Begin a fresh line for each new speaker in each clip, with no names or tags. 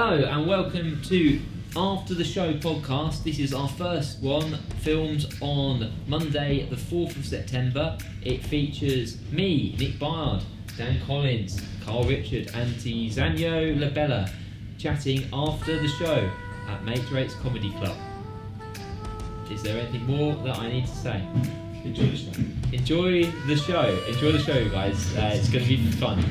Hello and welcome to After the Show podcast. This is our first one, filmed on Monday the 4th of September. It features me, Nick Byard, Dan Collins, Carl Richard and Tiziano Belle chatting after the show at Mate Rates Comedy Club. Is there anything more that I need to say?
Enjoy the show.
Enjoy the show. Enjoy the show, guys. It's going to be fun.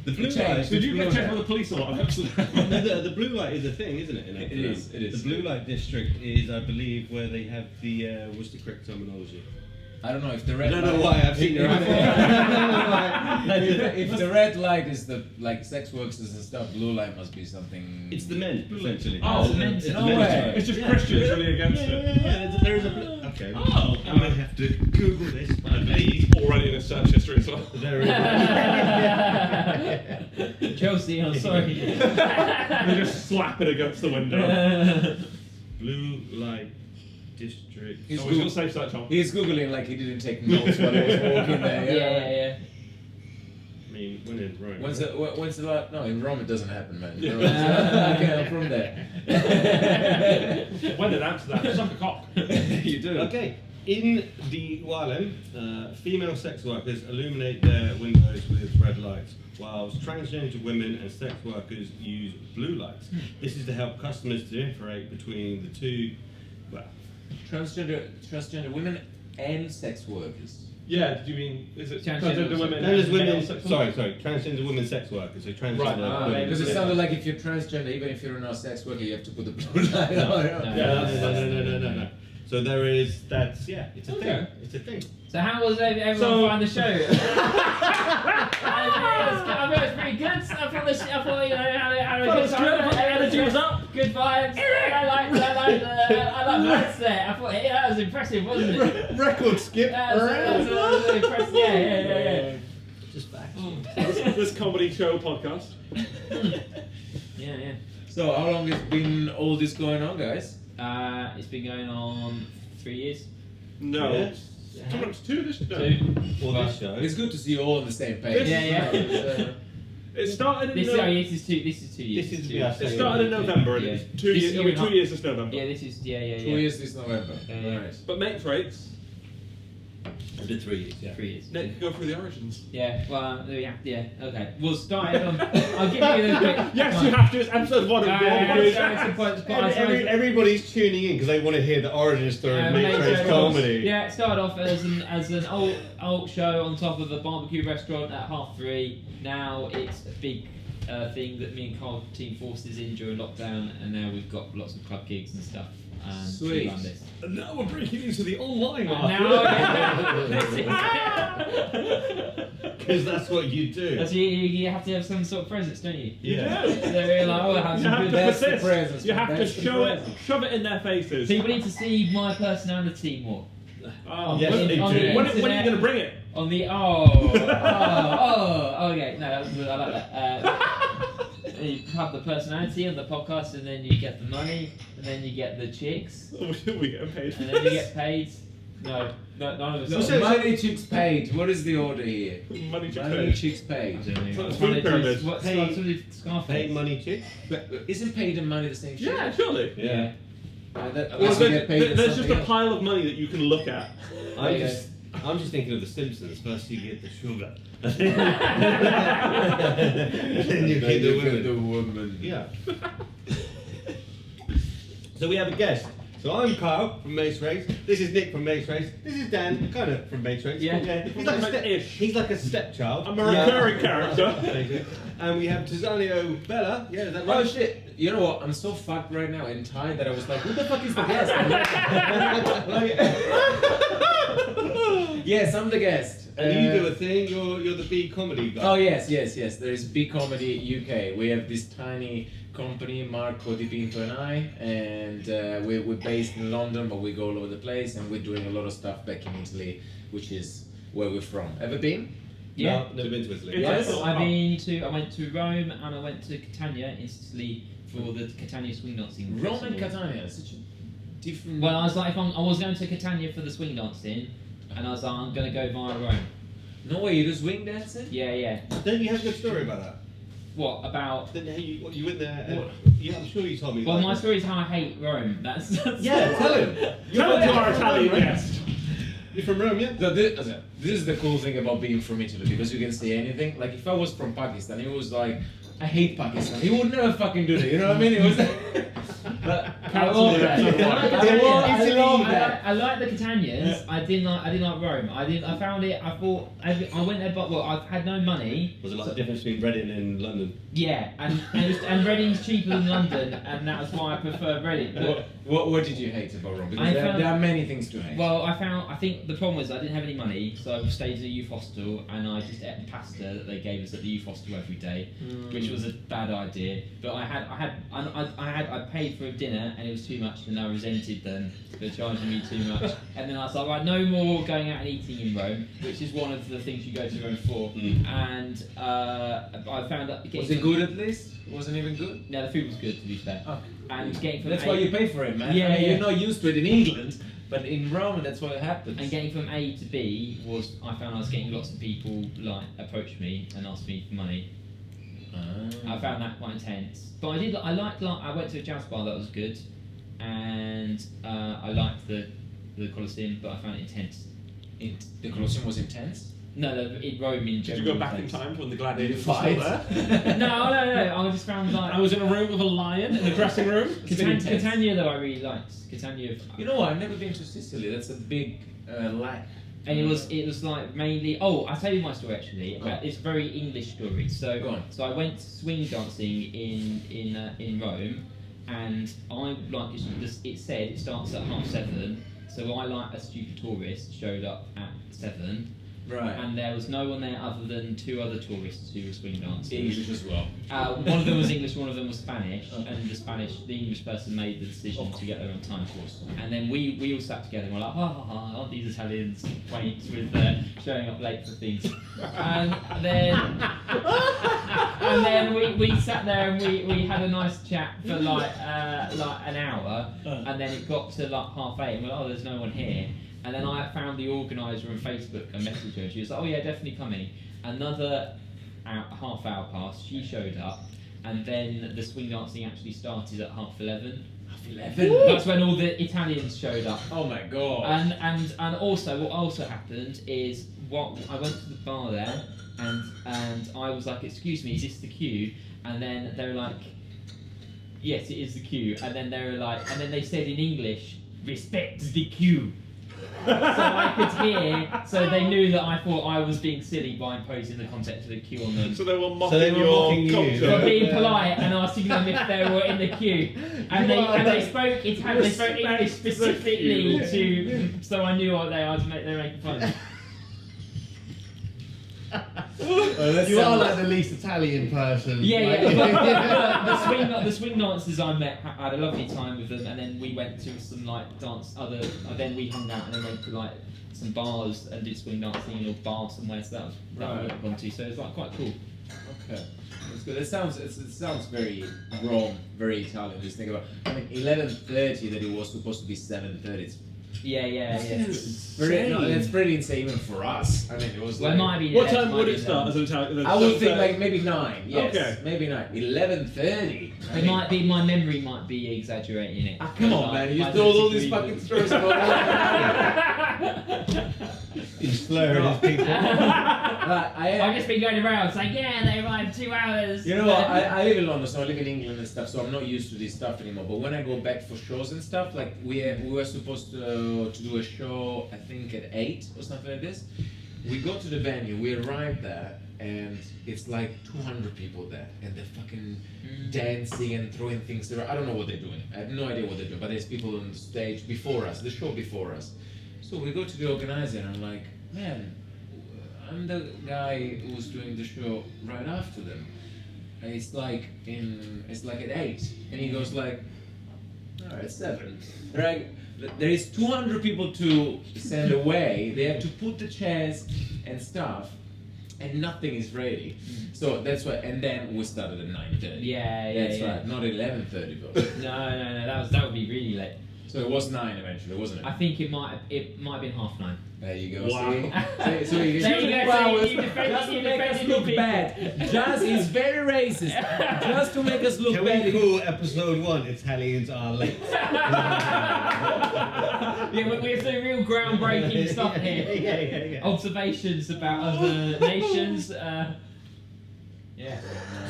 The blue light.
Did you get checked by the police a lot?
The blue light is a thing, isn't it?
It is.
The blue light district is, I believe, where they have the what's the correct terminology?
I don't know if the red.
I don't know why I've seen your
If the red light is the like sex workers and stuff, blue light must be something.
It's the men, essentially.
Oh,
it's
no way.
It's just Christians really against it.
Yeah, there is a blue. Okay.
Oh,
I might have to Google this. But I believe
He's already in a search history as well.
there is.
Chelsea, I'm sorry.
They just slap it against the window.
Blue light district.
He's
Oh, we should save search on.
He's googling like he didn't take notes while he was walking there.
Yeah.
I mean, when in Rome.
When's the last? No, in Rome it doesn't happen, man.
Yeah.
Okay, I'm from there.
When in Amsterdam, suck a cock.
You do.
Okay. In the Wylam, female sex workers illuminate their windows with red lights, whilst transgender women and sex workers use blue lights. This is to help customers differentiate between the two. Well,
Transgender women and sex workers.
Yeah, did you mean, is it
Transgender
transgender women?
no, there's
male
women.
sex
Sorry,
workers?
transgender women sex workers. So transgender.
Right,
women.
Because it sounded like if you're transgender, even if you're not a sex worker, you have to put the blue light on.
No.
No. So there is. That's it's a
Okay.
thing. It's a thing.
So how was everyone find the show? I thought it was pretty good. I thought you know, had a good time. Energy was up. Good vibes. I like that there. I thought that was impressive, wasn't it?
Record skip.
That was impressive. Yeah.
Just facts.
This comedy show podcast.
Yeah.
So how long has been all this going on, guys?
It's been going on 3 years.
No.
Yeah.
Coming up to two this no.
2.
For this show.
It's good to see you all on the same page.
Yeah.
It started in
This is 2 years.
This is
It started in November and
Yeah.
it's 2
This
years.
year
It'll be
and
2
half.
years this November.
Yeah, this is
2 years this November.
Yeah.
Nice.
But Mate Rates,
I did 3 years. Yeah.
3 years.
Nick, go through the origins.
Yeah, well, okay. We'll start on. I'll give you the quick.
Yes, you have to. It's episode 1 of
Everybody's tuning in because they want to hear the origin story of
Mate
Matrix
Rates.
comedy.
Yeah, it started off as an alt show on top of a barbecue restaurant at 3:30. Now it's a big thing that me and Carl team forces in during lockdown, and now we've got lots of club gigs and stuff.
Sweet.
To run this.
And now we're breaking into the online
Because that's what you do.
That's you have to have some sort of presence, don't you?
Yeah.
So you're like, oh, I have
You
some
have
good.
to
That's the
persist.
presence,
You have to
that's the presence.
shove it in their faces.
People need to see my personality more.
Oh,
Yes,
On
they
on
do.
the
when are you
internet,
going to bring it?
On the okay, no, that's good. I like that. You have the personality on the podcast, and then you get the money, and then you get the chicks,
We get paid.
and then you get paid. No, none of us.
So, money chicks paid. What is the order here?
Money chicks
Money
paid.
chicks paid.
It's food pyramid.
What
Pay-
starts with Scarface?
Paid money chick.
But isn't paid and money the same shit?
Yeah, surely.
Yeah.
Well,
Well, there's just a pile of money that you can look at.
I'm just thinking of The Simpsons. First you get the sugar. Then you get the women. Yeah. So we have a guest. So I'm Kyle from Mace Race. This is Nick from Mace Race. This is Dan, kind of from Mace Race.
Yeah.
He's like a stepchild.
I'm a recurring character.
And we have Tiziano Belle. Yeah, is that
Oh
right?
shit! You know what? I'm so fucked right now in time that I was like, who the fuck is the guest? Yes, I'm the guest.
And you do a thing. You're the B comedy guy.
Oh yes. There is B Comedy UK. We have this tiny company, Marco Di Pinto and I, and we're based in London, but we go all over the place, and we're doing a lot of stuff back in Italy, which is where we're from. Ever been?
Yeah.
No, never been to Italy.
Yes.
I went to Rome and I went to Catania in Sicily for the Catania Swing Dancing
Rome and
Festival.
Catania. Such a different.
Well, I was like, I was going to Catania for the swing dancing, and I was like, I'm going to go via Rome.
No way, you do swing dancing?
Yeah.
Don't you have a good story about that?
What about?
Then you went there. And, yeah, I'm sure you told me.
Well,
like,
my story is how I hate Rome. That's
Yeah, tell him.
Tell it to our Italian guest.
You're from Rome, yeah?
So this is the cool thing about being from Italy, because you can say anything. Like if I was from Pakistan, it was like, I hate Pakistan. He would never fucking do that. You know what I mean? It was. But
I like the Catanians. I didn't like Rome. I found it. I thought I went there, but I had no money.
Was it like the difference between Reading and London?
Yeah, and Reading's cheaper than London, and that's why I prefer Reading. But,
what did you hate about Rome? Because there are many things to hate.
well, I think the problem was I didn't have any money, so I stayed in a youth hostel, and I just ate the pasta that they gave us at the youth hostel every day, which was a bad idea. But I paid for a dinner, and it was too much, and I resented them for charging me too much. And then I was like, right, no more going out and eating in Rome, which is one of the things you go to Rome for. And I found that
was it good at least? Wasn't even good?
No, the food was good, to be fair.
Oh.
And getting from
That's
A,
why you pay for it, man.
Yeah,
I mean,
yeah.
You're not used to it in England, but in Rome, that's what happens.
and getting from A to B I found I was getting lots of people like approach me and ask me for money. I found that quite intense. But I went to a jazz bar that was good, and I liked the Colosseum, but I found it intense.
The Colosseum was intense.
No, in Rome in
Did
general.
you go back in
intense.
time to when the gladiators were still
Fight.
there?
No. I just found like
I was in a room with a lion in the dressing room.
Catania though I really liked. Catania.
You know what? I've never been to Sicily. That's a big lack.
And it was like mainly. Oh, I'll tell you my story actually.
Go on.
It's a very English story. So
Go on.
So I went swing dancing in Rome, and it said it starts at 7:30. So I, like a stupid tourist, showed up at 7.
Right.
And there was no one there other than 2 other tourists who were swing dancing.
English as well.
One of them was English, one of them was Spanish, and the English person made the decision to get there on time, of course. And then we all sat together and were like, aren't these Italians quaint with showing up late for things? And then we sat there and we had a nice chat for like an hour, and then it got to like 8:30, and we're like, oh, there's no one here. And then I found the organiser on Facebook and messaged her, and she was like, oh yeah, definitely coming. Another half hour passed, she showed up, and then the swing dancing actually started at 11:30.
11.
That's when all the Italians showed up.
Oh my god.
And also, what also happened is, I went to the bar there, and I was like, excuse me, is this the queue? And then they were like, yes, it is the queue. And then they were like, and then they said in English, respect the queue. So I could hear, so they knew that I thought I was being silly by imposing the concept of the queue on them.
So they were mocking
So they were
your
mocking you.
culture.
For being polite and asking them if they were in the queue, and they spoke English specifically to, so I knew what they were making fun of me.
You are like the least Italian person.
But the swing dancers I met had a lovely time with them, and then we went to some like then we hung out and then went to like some bars and did swing dancing in a bar somewhere. So that we gone to. So it was like quite cool.
Okay, that's good. It sounds very Rome, very Italian. Just think about. I mean, 11:30 that it was supposed to be 7:30.
Yeah.
That's pretty insane even for us. I mean, it was
Well,
like.
it might be
What time would it start as an Italian?
I would think like maybe 9. Yes,
Okay.
maybe 9. 11:30.
It might be, my memory might be exaggerating it.
Come on, man! You told all these fucking stories about.
He's slurring his people.
I've just been going around saying, yeah, they arrived 2 hours.
You know what? I live in London, so I live in England and stuff, so I'm not used to this stuff anymore. But when I go back for shows and stuff, like we were supposed to do a show, I think at 8 or something like this. We go to the venue, we arrive there, and it's like 200 people there, and they're fucking dancing and throwing things around. I don't know what they're doing. I have no idea what they're doing, but there's people on the stage before us, the show before us. So we go to the organizer, and I'm like, man, I'm the guy who's doing the show right after them. And it's like at 8, and he goes like, all right, 7. Right? There is 200 people to send away. They have to put the chairs and stuff, and nothing is ready. So that's why. And then we started at 9:30.
Yeah.
That's right. Not 11:30, but.
No, that would be really late.
So it was 9 eventually, wasn't it?
I think it might have been 9:30.
There you go.
Wow.
See? So you
There you go,
flowers,
so you defended-
just to
you
make us
defended
look
people.
bad. Just is very racist. Just to make us look
Can
bad.
we call episode 1 Italians Are Late?
Yeah, we're doing real groundbreaking stuff here.
yeah.
Observations about other nations. Yeah.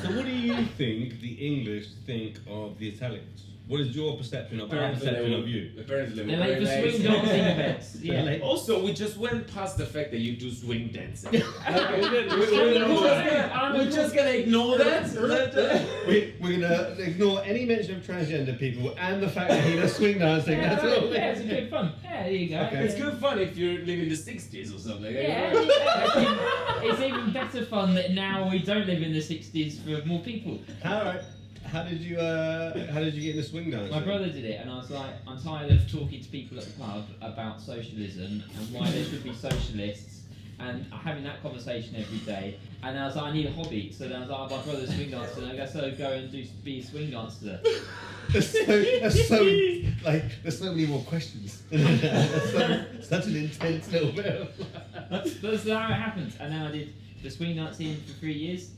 So what do you think the English think of the Italians? What is your perception of our perception of you?
Apparently,
They're late for swing dancing events. Yeah.
Late.
Also, we just went past the fact that you do swing dancing. We're just gonna ignore that.
We're gonna ignore any mention of transgender people and the fact that he does swing dancing.
Yeah,
That's
right.
all.
Yeah, it's good fun. Yeah, there you go.
Okay.
It's good fun if you live in the 60s or something.
Yeah, it's even better fun that now we don't live in the 60s for more people.
How did you get into swing dancing?
My brother did it, and I was like, I'm tired of talking to people at the pub about socialism and why there should be socialists, and having that conversation every day. And I was like, I need a hobby. So then I was like, my brother's a swing dancer, and I go, so go and be a swing dancer.
There's so many more questions. Such an intense little bit of...
That's how it happened. And then I did the swing dancing for 3 years.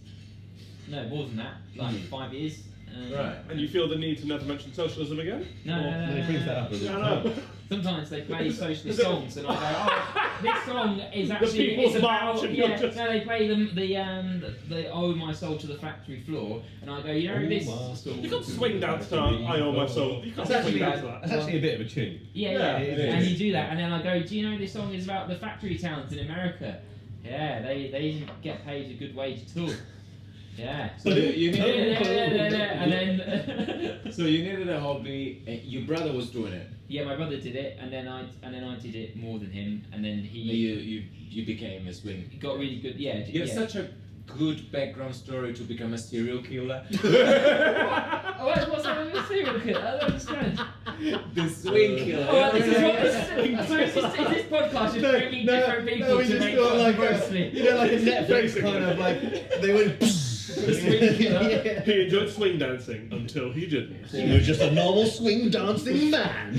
No, more than that, like 5 years.
Right.
And you feel the need to never mention socialism again?
No.
He brings that up.
Yeah, I know.
Sometimes they play socialist songs, and I go, "Oh, this song is actually
People's
it's about
March, and
yeah."
you're just-
No, they play the "Oh My Soul to the Factory Floor," and I go, "You know this song."
You can't swing dance to I Owe My Soul. You can't
That's
swing
actually,
dance to that.
that's actually a bit of a tune.
Yeah,
Yeah,
it
and
is.
you do that, and then I go, "Do you know this song is about the factory towns in America?" Yeah, they didn't get paid a good wage at all. Yeah.
So you needed,
And then
so you needed a hobby. And your brother was doing it.
yeah, my brother did it, and then I did it more than him, and then he
You became a swing.
got really good. Yeah.
You have
yeah.
such a good background story to become a serial killer.
Oh, what's that with a serial killer? I don't understand.
The swing killer.
Oh, this is what so is this podcast just bringing different people
we
to
just
make
thought
fun
like
grossly?
like a Netflix kind of like they went.
swing killer.
Yeah.
He enjoyed swing dancing until he didn't.
He was just a normal swing dancing man.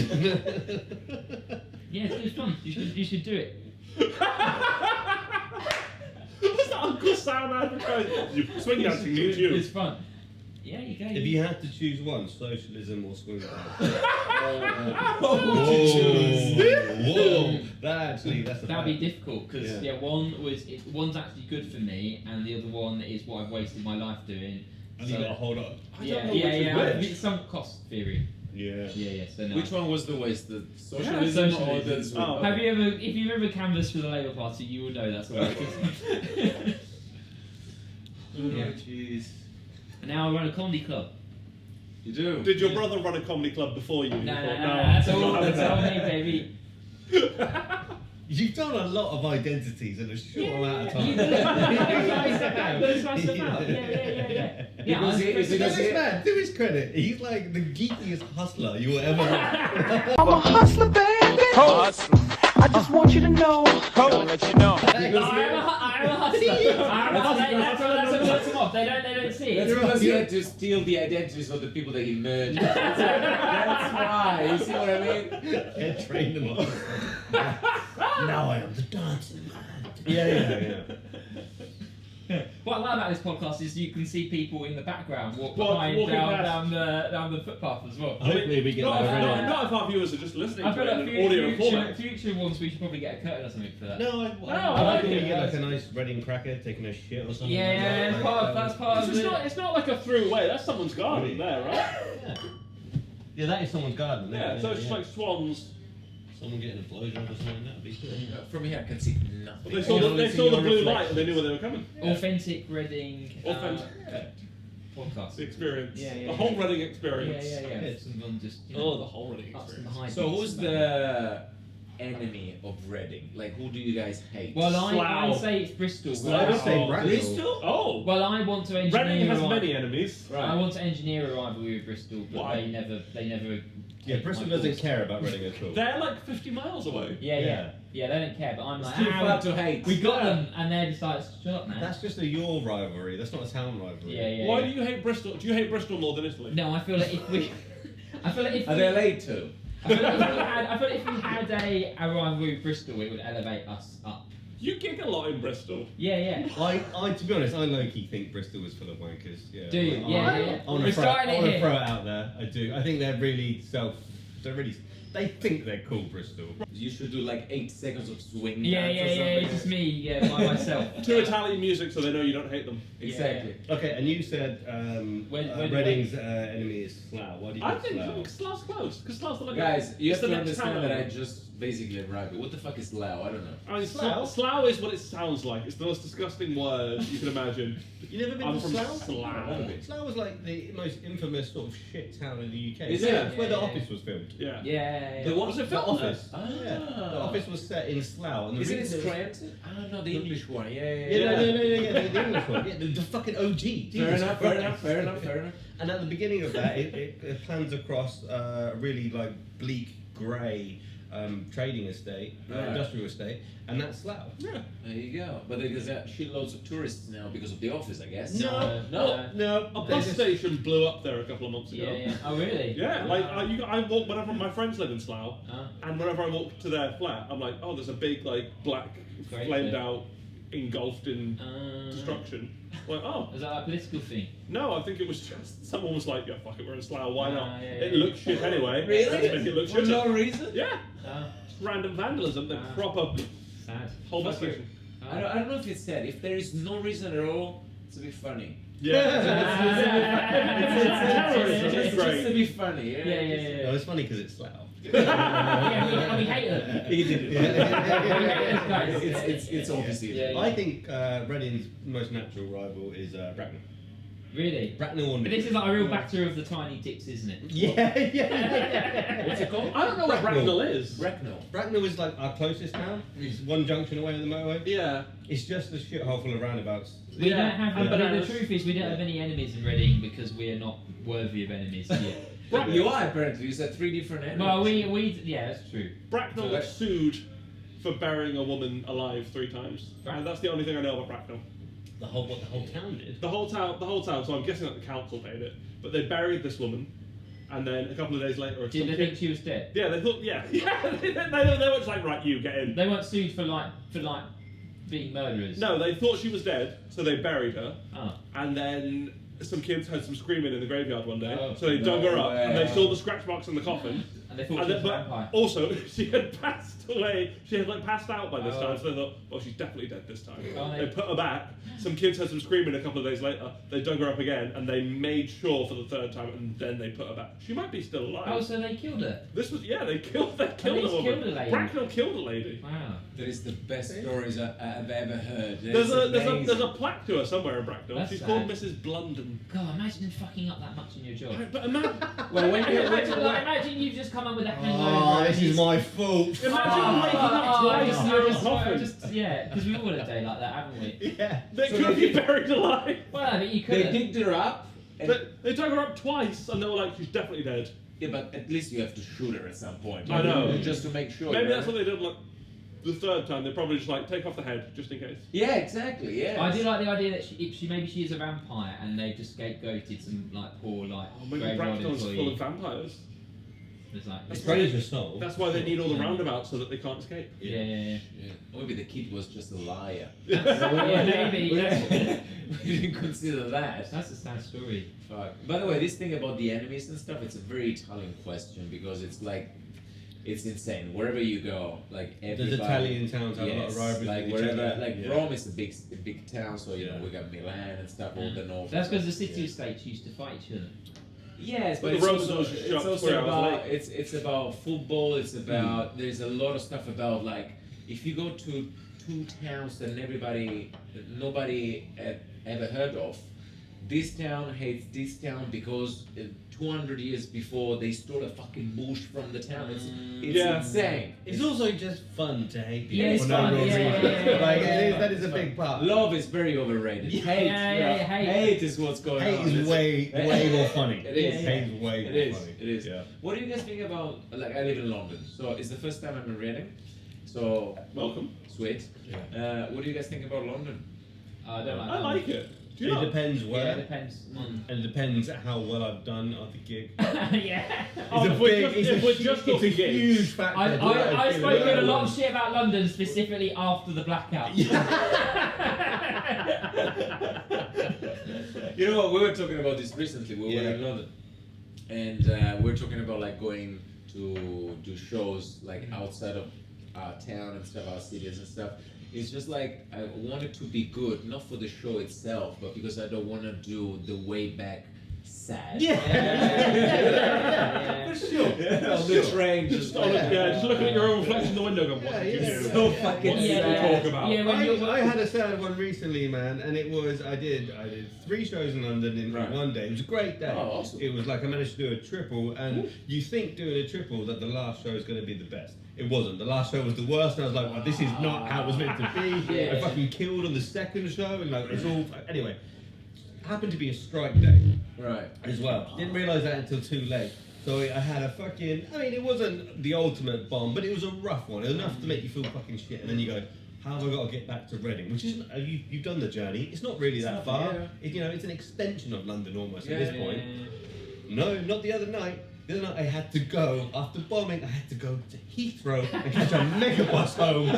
Yeah, it's fun. You should do it.
What's that Uncle Sam advertising? Swing dancing means you.
It's fun. Yeah, you go.
If you had to choose one, socialism or swing dance.
What would you choose?
Whoa! That's a
That'd be difficult because
Yeah.
one's actually good for me, and the other one is what I've wasted my life doing.
And you gotta hold up.
Yeah. It's some cost theory.
Yeah.
Yeah. So no.
Which one was the waste? The socialism, or
socialism.
the swing?
Oh.
Have you ever, if you've ever canvassed for the Labour Party, you will know that's what it is. Yeah.
Jeez.
And now I run a comedy club.
You do.
Did your brother run a comedy club before you?
No,
You thought,
that's all.
I'm not
That's all
having
me, baby.
You've done a lot of identities in a short amount of time.
Those nice stuff out. Yeah.
Because he- is it-
This man, to his credit, he's like the geekiest hustler you will ever meet.
I'm a hustler, baby. I just want you to know.
I am a hustler. That's what puts them off. They don't see
That's
it.
because he had to steal the identities of the people that he murdered. That's why. You see what I mean?
Yeah, train them up. Now I am the dancing man. Yeah.
What I like about this podcast is you can see people in the background walking
walking past.
down the footpath as well.
Hopefully we get
Not
that
if,
really.
not if our viewers are just listening
I
to
feel
it
like
in an audio format.
future ones we should probably get a curtain or something for that.
No,
I like
think
it.
you get like a nice Reading cracker taking a shit or something.
Yeah,
like
that's part of
It's not like a throughway. That's someone's garden there, right?
Yeah, that is someone's garden.
Yeah. So it's just like swans.
someone getting a blowjob or something. That'd be cool.
From here, I can see nothing.
They saw the blue light and they knew where they were coming.
Authentic Reading
Authentic.
podcast.
The experience.
Yeah.
The whole Reading experience.
Yeah. Someone just
Oh, the whole Reading
ups and
experience.
behind.
So who's the enemy of Reading? Like, who do you guys hate?
Well, I
Slough.
say it's Bristol.
I would
Well,
say
Oh,
Bristol.
Oh.
well, I want to engineer.
Reading has
a-
many enemies.
I want to engineer a rivalry with Bristol, but
Why?
they never.
Yeah,
take
Bristol
my
doesn't
calls.
care about Reading at all.
They're like 50 miles away.
Yeah, they don't care, but I'm
It's
like,
too far to hate.
we got
Yeah.
them, and they're just like, shut up, man.
That's just a your rivalry. That's not a town rivalry.
Yeah.
Why do you hate Bristol? Do you hate Bristol more than Italy?
No, I feel like if we,
Are they late too?
I thought if we had a rivalry with Bristol, it would elevate us up.
You gig a lot in Bristol.
Yeah.
I to be honest, I low-key think Bristol was full of wankers. Yeah.
Do you? Yeah.
I want
We're
to
starting it here.
throw it out there. I do. I think they're really they think they're cool, Bristol.
You should do like 8 seconds of swing.
Yeah,
dance or something.
it's just me, by myself.
To Italian music, so they know you don't hate them.
Exactly.
Okay, and you said Reading's enemy is Slough. Why do you
I
think
think
Slough?
Slough's close because Slough's not like
Guys, you
it's
have
the
to
next
understand
town
that I
over.
just basically arrived. What the fuck is Lao? I don't know.
I mean,
Slough?
Slough is what it sounds like. It's the most disgusting word you can imagine.
You never been
I'm
to
from
Slough?
Slough.
Slough was like the most infamous sort of shit town in the UK.
Is
Yeah,
it?
it's where The
Yeah.
Office was filmed.
Yeah.
Yeah.
The what?
Was it
The
filmed
Office.
Ah.
Yeah. The Office was set in Slough. And the
Isn't it
reason
Scranton? I don't know, the English one. Yeah.
Yeah, no, the English one. Yeah, the fucking OG.
Fair
Jesus
enough,
Christ.
fair enough.
And at the beginning of that, it plans across a really like bleak, grey trading estate,
Right.
industrial estate, and that's Slough.
Yeah.
There you go. But there's shitloads of tourists now because of the office, I guess.
No.
No,
A bus station blew up there a couple of months ago.
Yeah. Oh, really?
Yeah, like I walk whenever my friends live in Slough, and whenever I walk to their flat, I'm like, oh, there's a big like black
Great
flamed
bit.
out, engulfed in destruction. Like, oh
Is that a political thing?
no, I think it was just someone was like, yeah, fuck it, we're in Slough, why not?
Yeah,
It
yeah.
looks shit anyway.
Really?
Let's make it look
For
shitter.
no reason?
Yeah,
Oh,
random vandalism. They
Ah.
prop up
sad.
whole bus
Fuck it.
station.
I don't know if it's sad. If there is no reason at all, it's a bit funny.
Terrorism is
It's just
great.
to be funny.
No,
Yeah.
it's funny because it's Slough.
Yeah, we hate them.
He did it.
Yeah.
It's obviously.
Yeah.
I think Reading's most natural rival is Bracknell.
Really?
Bracknell on
But this is like a real batter of the tiny dicks, isn't it?
Yeah.
What's it called?
I don't know what
Bracknell.
Bracknell is.
Bracknell.
Bracknell is like our closest town. It's one junction away on the motorway.
Yeah.
It's just a shithole full of roundabouts.
We
Yeah,
don't have,
and
but the
bananas.
truth is we don't have any enemies in Reading because we are not worthy of enemies yet.
You are apparently. You said 3 different enemies.
Well, yeah, that's true.
Bracknell was sued for burying a woman alive 3 times. And that's the only thing I know about Bracknell.
The whole town did.
The whole town. So I'm guessing that the council paid it, but they buried this woman, and then a couple of days later,
Did
some
they
kid-
think she was dead?
Yeah, they thought, yeah, they were just like, right, you get in.
They weren't sued for being murderers.
No, they thought she was dead, so they buried her,
Oh.
and then some kids heard some screaming in the graveyard one day,
Oh,
so they dug
no
her up, and they
way.
saw the scratch marks in the coffin.
And they thought
And
she
then,
was a
but
vampire.
also, she had passed away. She had like passed out by this
Oh.
time, so they thought, well, she's definitely dead this time.
Oh,
They put her back. Some kids heard some screaming a couple of days later. They dug her up again, and they made sure for the 3rd time, and then they put her back. She might be still alive.
Oh, so they killed her.
This was they killed a
Police
woman.
killed a lady.
Bracknell killed a lady.
Wow.
That is the best stories I've ever heard.
There's a plaque to her somewhere in Bracknell.
That's
She's
sad.
called Mrs. Blunden.
God, imagine them fucking up that much in your job.
But imagine,
Well, when you
Imagine you've just come up with a hangover.
Oh, this is my fault.
imagine
Oh,
waking up twice
just,
in your coffin.
yeah, because we've all had a day like that, haven't we?
Yeah.
They
So
could
they
be buried alive.
Well, but you could.
they digged her up. And,
They dug her up twice, and they were like, she's definitely dead.
yeah, but at least you have to shoot her at some point.
I know.
Just to make sure.
Maybe
you know?
that's what they did. Like the 3rd time, they probably just like take off the head just in case.
Yeah, exactly. Yeah.
I do like the idea that maybe she is a vampire and they've just scapegoated some poor
Oh, maybe
graveyard
Bracknell's full
employee.
of vampires.
It's like
It's strange as soul.
That's why they need all the roundabouts so that they can't escape.
yeah.
Yeah. Or maybe the kid was just a liar.
Yeah, maybe.
We didn't consider that.
That's a sad story.
Fuck. By the way, this thing about the enemies and stuff, it's a very Italian question because it's like, it's insane. Wherever you go, like everybody.
Does Italian towns have a lot of rivalries
like
with each
wherever,
other?
like
Yeah.
Rome is a big town, so you know
Yeah.
we got Milan and stuff, all the north.
That's because the city-states used to fight each other.
Yes,
But
but
the
it's
Romans
also,
always shut
it's also
4 hours
about
late.
it's about football. It's about there's a lot of stuff about like if you go to 2 towns that nobody had ever heard of. This town hates this town because 200 years before they stole a fucking bush from the town. It's
Yeah.
insane.
It's also just fun to hate people
Yeah, it's
for no
fun,
real
yeah,
reason.
yeah, yeah,
Like,
yeah,
that is a big part.
Love is very overrated.
Yeah,
Hate,
hate.
hate is what's going on.
Hate is
It's-
way more funny.
It is.
Hate is way
It
more
is.
funny.
It is.
Yeah.
What do you guys think about? Like, I live in London, so it's the first time I'm in Reading. So
Welcome.
sweet. What do you guys think about London?
I don't like
I
that.
like it. Do you
It
not?
depends
Yeah,
where.
it depends on.
And it depends how well I've done at the gig.
Yeah.
If we're just
it's a
talking gigs,
huge factor.
I've spoken a lot
lot
of shit about London, specifically after the blackout.
You know what? We were talking about this recently. We were in London, and we were talking about like going to do shows like outside of our town and stuff, our cities and stuff. It's just like I want it to be good, not for the show itself, but because I don't want to do the way back sad.
Yeah.
Yeah.
For sure.
On the train, just
just looking at your own reflection in the window, going, "What did you do?
so fucking
What did you
Yeah.
talk about?"
Yeah, when you're
I had a sad one recently, man, and it was I did 3 shows in London in
Right.
one day. It was a great day.
Oh, awesome.
It was like I managed to do a triple, and you think doing a triple that the last show is going to be the best. It wasn't. The last show was the worst, and I was like, well, this is not how it was meant to be.
Yeah.
I fucking killed on the second show, and like it's all anyway. Happened to be a strike day
right.
as well. Didn't realise that until too late. So I had a fucking. I mean, it wasn't the ultimate bomb, but it was a rough one. It was enough to make you feel fucking shit, and then you go, how have I got to get back to Reading? Which isn't. You've done the journey. It's not really that far.
yeah.
It's an extension of London almost at
Yeah,
this point. No, not the other night. The other night I had to go, after bombing, I had to go to Heathrow and catch a megabus home.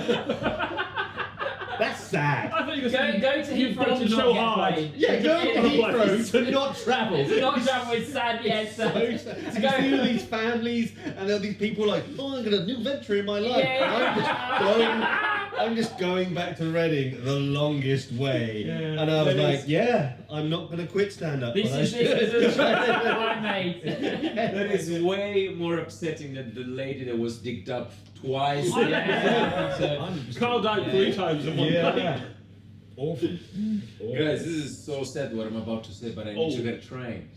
That's sad.
I thought you were
Go
saying
to
you've
Heathrow
bombed
to
so
not get
hard.
played.
Yeah, go to Heathrow to not travel.
To not travel is sad, yes.
So sad. And you see all these families and there are these people like, oh, I'm got a new venture in my life.
Yeah.
And I'm just going back to Reading the longest way.
Yeah.
And I was
That
like,
is-
yeah, I'm not going to quit stand-up.
This
but I
is
should.
a choice that I made.
That is way more upsetting than the lady that was digged up twice.
Carl died 3 times in one night.
Yeah. Awful.
Guys, this is so sad what I'm about to say, but I need to get a train.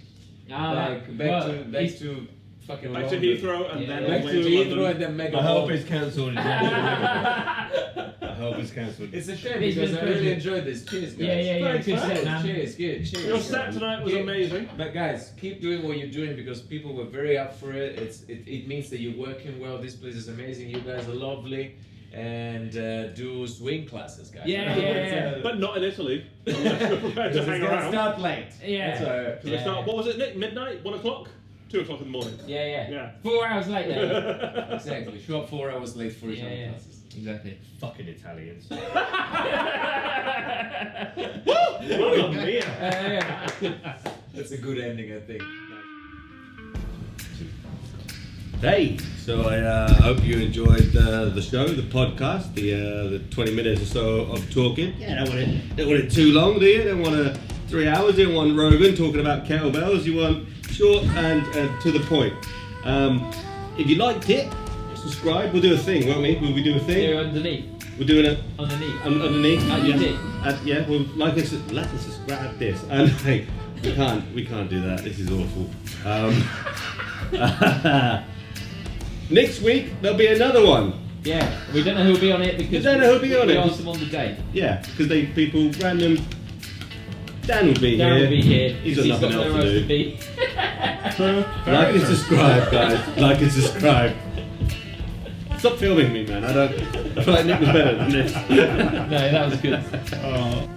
Back
it's-
to fucking
Back to
London.
Heathrow and
Yeah.
then
Back
all
to
the way to
Heathrow
London.
I
and then Mega
hope
Hall.
it's cancelled. I hope it's cancelled.
It's a shame
It's
because
been
I really
pleasure.
enjoyed this. Cheers, guys.
Yeah,
Thanks,
good
man.
set, man.
Cheers, good, cheers.
Your set tonight was amazing.
But guys, keep doing what you're doing because people were very up for it. It means that you're working well. This place is amazing. You guys are lovely. And do swing classes, guys.
Yeah.
But not in Italy. Unless you're prepared to
Because
hang
it's gonna
around.
start late.
Yeah.
That's all right.
Because they start, what was it, Nick? Midnight? 1 o'clock? 2 o'clock in the morning.
Yeah. 4 hours later.
Exactly. Show up 4 hours late for each other
Yeah.
classes.
Exactly.
Fucking Italians.
Mamma mia.
That's a good ending, I think.
Hey, so I hope you enjoyed the show, the podcast, the 20 minutes or so of talking. Yeah, don't want it too long, do you? Don't want 3 hours. You don't want Rogan talking about kettlebells. You want short and to the point. If you liked it, subscribe. We'll do a thing, won't we? Will we do a thing?
Here underneath.
We're doing it
Underneath.
underneath.
Like you did.
Yeah. Well, like and subscribe this. And hey, we can't do that. This is awful. Next week there'll be another one.
Yeah. We don't know who'll be on it because
We don't know who'll be on
we
it.
asked them on the day.
Yeah, because people random. Dan will be
Dan
here.
will be here.
He's got nothing else
nowhere
to do.
be.
Like and subscribe, guys. Like and subscribe. Stop filming me, man. I feel like Nick was better than this.
No, that was good.